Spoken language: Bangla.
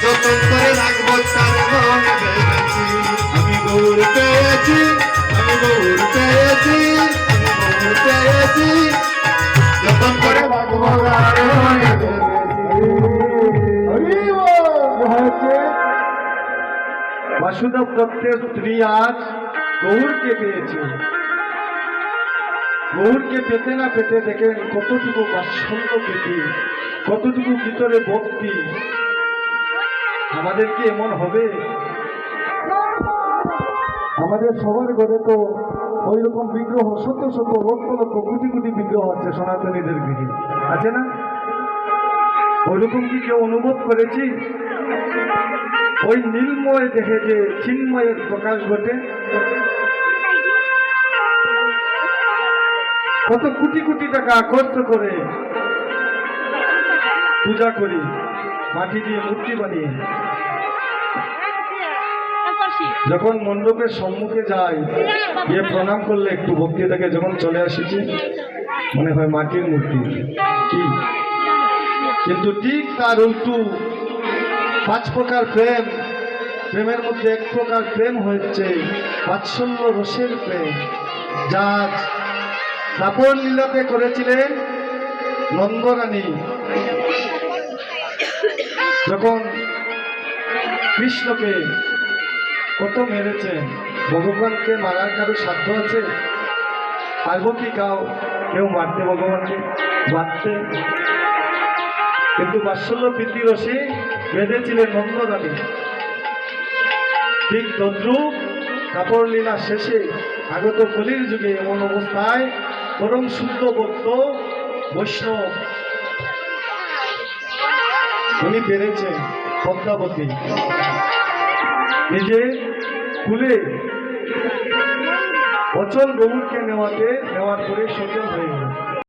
যতন করে রাখবো তার মন ভেবেছি। আমি গৌর পেয়েছি, আমি গৌর পেয়েছি, আমি গৌর পেয়েছি, যতন করে রাখবো তার মন ভেবেছি। বাসুদেব দত্তের স্ত্রী আজ গৌরকে পেয়েছে। গৌরকে পেতে না পেতে দেখেন কতটুকু বাৎসল্য পেতে, কতটুকু ভিতরে ভক্তি। আমাদের কি এমন হবে? আমাদের সবার ঘরে তো ওই রকম বিগ্রহ, শত শত লক্ষ লক্ষ কোটি কোটি বিগ্রহ আছে সনাতনীদের গৃহে, আছে না? ওই রকম কি কেউ অনুভব করেছি? ওই নীলময় দেখে যে চিন্ময়ের প্রকাশ ঘটে, কত কোটি কোটি টাকা খরচ করে পূজা করি, মাটি দিয়ে মূর্তি বানিয়ে। যখন মণ্ডপের সম্মুখে যাই, গিয়ে প্রণাম করলে একটু ভক্তি থাকে, যখন চলে আসিছি মনে হয় মাটির মূর্তি কি। কিন্তু ঠিক তার উল্টো 5 প্রকার প্রেম, প্রেমের মধ্যে এক প্রকার প্রেম হচ্ছে বাৎসল্য রসের প্রেম, যা দাপর লীলাতে করেছিলেন নন্দরানী। যখন কৃষ্ণকে কত মেরেছেন, ভগবানকে মারার কারো সাধ্য আছে? পারব কি কেউ মারতে ভগবানকে? মারতে, কিন্তু বাৎসল্য প্রীতি রসে বেঁধেছিলেন নন্দরানী। ঠিক তদ্রূপ দাপর লীলা শেষে আগত কলির যুগে এমন অবস্থায় পরম শুদ্ধ ভক্ত বৈষ্ণব উনি পেরেছেন পদ্মাবতী নিজে কুলে অচল গৌরকে নেওয়ার পরে সচল হয়ে গেল।